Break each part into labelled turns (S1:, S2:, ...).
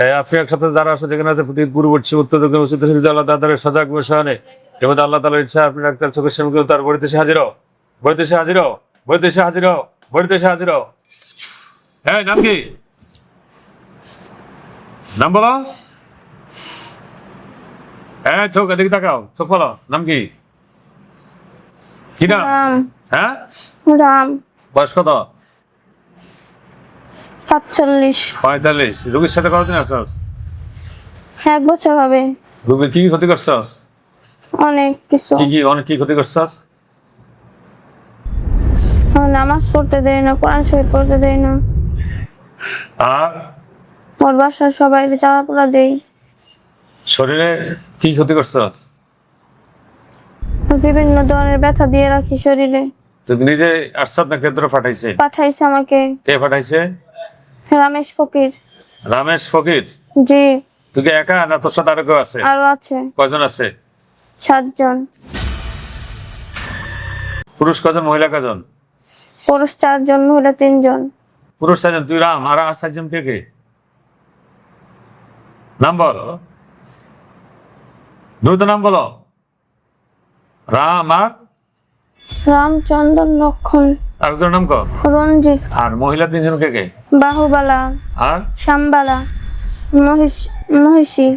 S1: আপনি একসাথে যারা আসলে যেখানে আছে প্রতি পূর্ববর্তী উত্তর দক্ষিণ উচিত আল্লাহ তাদের সজাগ বসানে এবং আল্লাহ তালার ইচ্ছা আপনি ডাক্তার চোখের সামনে কেউ তার বড়িতে সে হাজির হও, বড়িতে সে হাজির হও, বড়িতে সে হাজির হও, বড়িতে সে হাজির হও। হ্যাঁ, নাম কি? নাম বলো। হ্যাঁ, চোখ এদিকে তাকাও, চোখ বলো, নাম কি? কি নাম?
S2: রাম।
S1: হ্যাঁ,
S2: রাম।
S1: বয়স কত?
S2: ৪৭।
S1: ৪৫। রোগীর সাথে কতদিন আসছস?
S2: ১ বছর হবে।
S1: রোগীর কি কি ক্ষতি করছস?
S2: অনেক কিছু।
S1: অনেক কি ক্ষতি করছস?
S2: নামাজ পড়তে দেয় না, কোরআন শরীফ পড়তে দেয় না।
S1: আর
S2: ওর বাসার সবাই চাঁদা দেই।
S1: শরীরে কি ক্ষতি করছস?
S2: বিভিন্ন ধরনের ব্যথা দিয়ে রাখি শরীরে।
S1: তুমি নিজে আসছস না কেন্দ্র পাঠাইছে?
S2: পাঠাইছে আমাকে
S1: কে পাঠাইছে?
S2: রামেশ ফকির।
S1: রামেশ ফকির?
S2: জি।
S1: তুই কি একা না তোর সাথে আরো কেউ আছে?
S2: আরো আছে।
S1: কয়জন আছে?
S2: ৭ জন।
S1: পুরুষ কজন, মহিলা কজন?
S2: পুরুষ ৪ জন, মহিলা ৩ জন।
S1: পুরুষ ৪ জন, তুই রাম, আর ৪ জন কে কে? নাম বল, দ্রুত নাম বলো। রাম আর
S2: রামচন্দ্র, লক্ষণ,
S1: আর তোর নাম কর।
S2: রঞ্জিত।
S1: আর মহিলা ৩ জন কে কে?
S2: বাহুবালা,
S1: আর
S2: শ্যামবালা, মহিষী।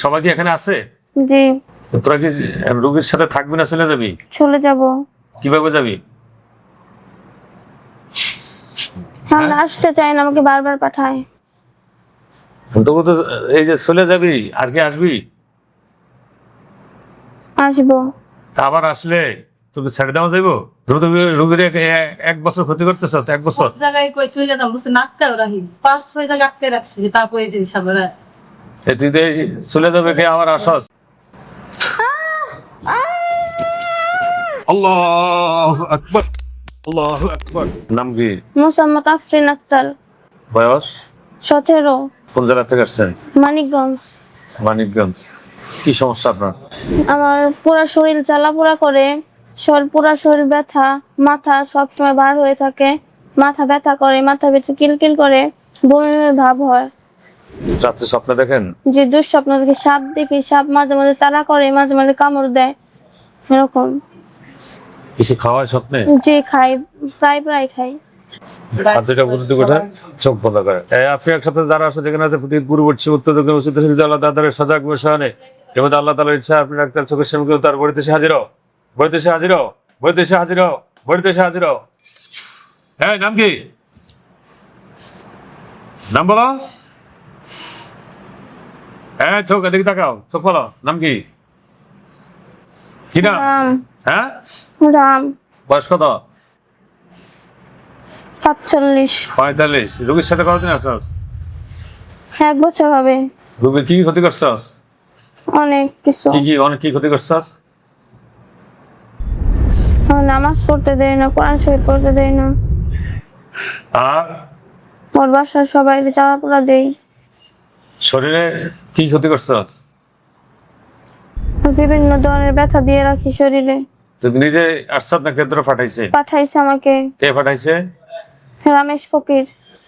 S1: সবাই কি এখানে আছে?
S2: জি।
S1: তোরা কি রোগীর সাথে থাকবি না চলে যাবি?
S2: চলে যাব।
S1: কিভাবে যাবি?
S2: আমরা আসতে চাই না, আমাকে বারবার পাঠায়।
S1: তবু তো এই যে চলে যাবি, আর কি আসবি?
S2: আসবো।
S1: তা আবার আসলে তোকে ছেড়ে দেওয়া যাইবো? তুমি রোগীর ১ বছর ক্ষতি করতেছ, ১ বছর
S3: জায়গায় কই চলে যেতাম, বুঝছে নাটকাও রাখি ৫-৬ জায়গা আটকে রাখছি, তারপরে যে সাবরা
S1: তুই চলে যাবে কে আবার আসস? আল্লাহু আকবার, আল্লাহু আকবার। নাম কি?
S2: মোসাম্মদ আফরিন আক্তার।
S1: বয়স?
S2: ১৭।
S1: কোন জায়গা থেকে আসছেন?
S2: মানিকগঞ্জ।
S1: মানিকগঞ্জ। কি সমস্যা আপনার?
S2: আমার পুরা শরীর জ্বালাপোড়া করে, পুরা শরীর ব্যথা, মাথা সবসময় বার হয়ে থাকে, মাথা ব্যথা করে, মাথা ব্যথা কিলকিল করে, বমি বমি ভাব হয়।
S1: রাত্রে স্বপ্নে দেখেন?
S2: যে দুঃস্বপ্ন দেখি, সাপ দেখি, সাপ মাঝে মাঝে তাড়া করে, মাঝে মাঝে কামড় দেয়, এরকম।
S1: কিছু খাওয়ায় স্বপ্নে?
S2: যে খাই, প্রায় খাই।
S1: আর যেটা বুদ্ধি কোঠা চোখ বন্ধ করে। আপনি একসাথে যারা আসলে যেখানে আছে প্রতি পূর্ববর্তী উত্তর দক্ষিণ উচিত আল্লাহ তাদের সজাগ বসানে এবং আল্লাহ তালার ইচ্ছা আপনি ডাক্তার চোখের সামনে কেউ তার বড়িতে সে হাজির হও, বড়িতে সে হাজির হও, বড়িতে সে হাজির হও, বড়িতে সে হাজির হও। হ্যাঁ, নাম কি? নাম বলো। হ্যাঁ, চোখ এদিকে তাকাও, চোখ বলো, নাম কি? কি নাম?
S2: রাম।
S1: হ্যাঁ,
S2: রাম।
S1: বয়স কত?
S2: ৪৫।
S1: ৪৫। রোগীর সাথে কতদিন আসছস?
S2: ১ বছর হবে।
S1: রোগীর কি কি ক্ষতি করছস?
S2: অনেক কিছু।
S1: অনেক কি ক্ষতি করছস?
S2: নামাজ পড়তে দেয় না, কোরআন শরীফ পড়তে দেয় না।
S1: আর
S2: ওর বাসার সবাই চাঁদা দেই।
S1: শরীরে কি ক্ষতি করছস?
S2: বিভিন্ন ধরনের ব্যথা দিয়ে রাখি শরীরে।
S1: তুমি নিজে আসছস না কেন্দ্র পাঠাইছে?
S2: পাঠাইছে আমাকে
S1: কে পাঠাইছে?
S2: রামেশ ফকির।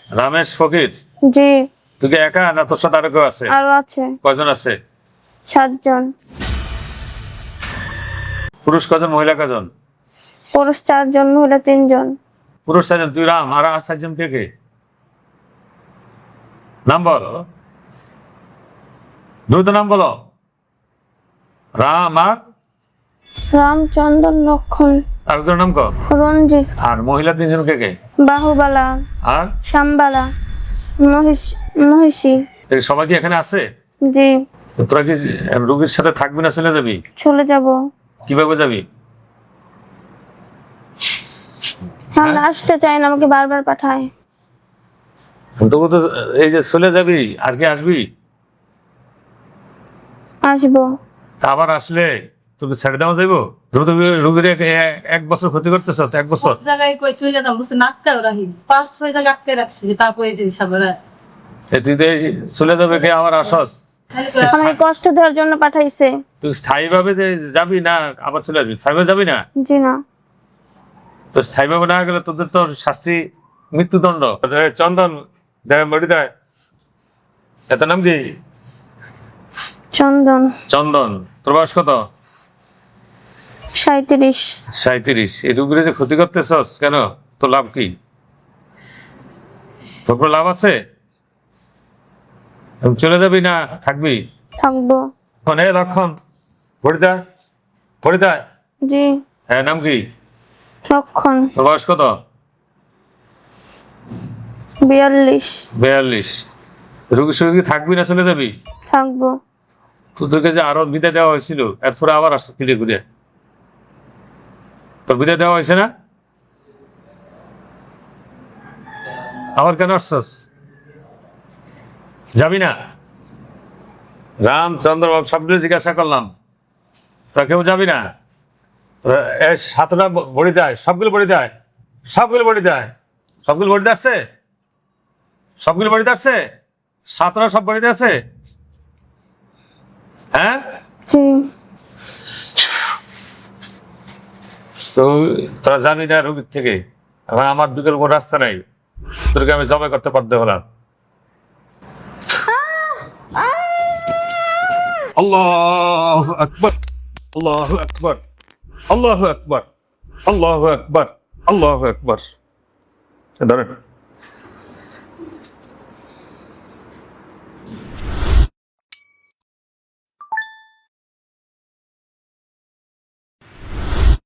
S1: রামেশ ফকির?
S2: জি।
S1: তুই কি একা না তোর সাথে আরো কেউ আছে?
S2: আরো আছে।
S1: কয়জন আছে?
S2: ৭ জন।
S1: পুরুষ কজন, মহিলা কজন?
S2: পুরুষ ৪ জন, মহিলা ৩ জন।
S1: পুরুষ ৪ জন, তুই রাম, আর ৪ জন কে কে? নাম বল, দ্রুত নাম বলো। রাম আর
S2: রামচন্দ্র, লক্ষণ,
S1: আর তোর নাম কর।
S2: রঞ্জিত।
S1: আর মহিলা ৩ জন কে কে?
S2: বাহুবালা,
S1: আর
S2: শ্যামবালা, মহিষী।
S1: সবাই কি এখানে আছে?
S2: জি।
S1: তোরা কি রোগীর সাথে থাকবি না চলে যাবি?
S2: চলে যাব।
S1: কিভাবে যাবি?
S2: আমরা আসতে চাই না, আমাকে বারবার পাঠায়।
S1: তবু তো এই যে চলে যাবি, আর কি আসবি?
S2: আসবো।
S1: তা আবার আসলে তোকে ছেড়ে দেওয়া যাইবো? তুমি রোগীর ১ বছর ক্ষতি করতেছ, ১ বছর
S3: জায়গায় কই চলে যেতাম, বুঝছে নাটকাও রাখি ৫-৬ জায়গা আটকে রাখছি, তারপরে যে সাবরা
S1: তুই চলে যাবে কে আবার আসস?
S2: আমাকে কষ্ট দেওয়ার জন্য পাঠাইছে।
S1: তুই স্থায়ী ভাবে যাবি না আবার চলে আসবি? স্থায়ীভাবে যাবি না?
S2: জি না।
S1: তো স্থায়ীভাবে না গেলে তোদের তো শাস্তি মৃত্যুদণ্ড। চন্দন দেয়, মরি দেয়। এত নাম কি?
S2: চন্দন।
S1: চন্দন। তোর বয়স কত?
S2: 37।
S1: 37। এই রোগীরে যে ক্ষতি করতেছস কেন? তোর লাভ কি? তোর কোনো লাভ আছে? চলে যাবি না থাকবি?
S2: থাকবো।
S1: হে লক্ষণ, পরিতা পরিতা।
S2: জি।
S1: হ্যাঁ, নাম কি?
S2: লক্ষণ।
S1: তোর বয়স কত?
S2: 42।
S1: 42। রোগীর সঙ্গে কি থাকবি না চলে যাবি?
S2: থাকবো।
S1: তোদেরকে যে আরো বিদায় দেওয়া হয়েছিল এরপরে আবার আসছে ফিরে ঘুরে। তোর বিদায় দেওয়া হয়েছে না? আবার কেন আসছস? যাবি না? রামচন্দ্র বাবু সবগুলো জিজ্ঞাসা করলাম, তোরা কেউ যাবি না? তোরা সাতটা বড়ি দেয়, সবগুলো বড়ি দেয়, সবগুলো বড়ি দেয়, সবগুলো বড়িতে আসছে, সবগুলো বড়িতে আসছে, সাতটা সব বড়িতে আছে। হ্যাঁ,
S2: জি।
S1: তো তোরা জানি না রোগীর থেকে। এখন আমার বিকল্প কোনো রাস্তা নাই, তোদেরকে আমি জবাই করতে পারতে হলাম। আল্লাহু আকবার, আল্লাহু আকবার, আল্লাহু আকবার, আল্লাহু আকবার, আল্লাহু আকবার। ধরেন।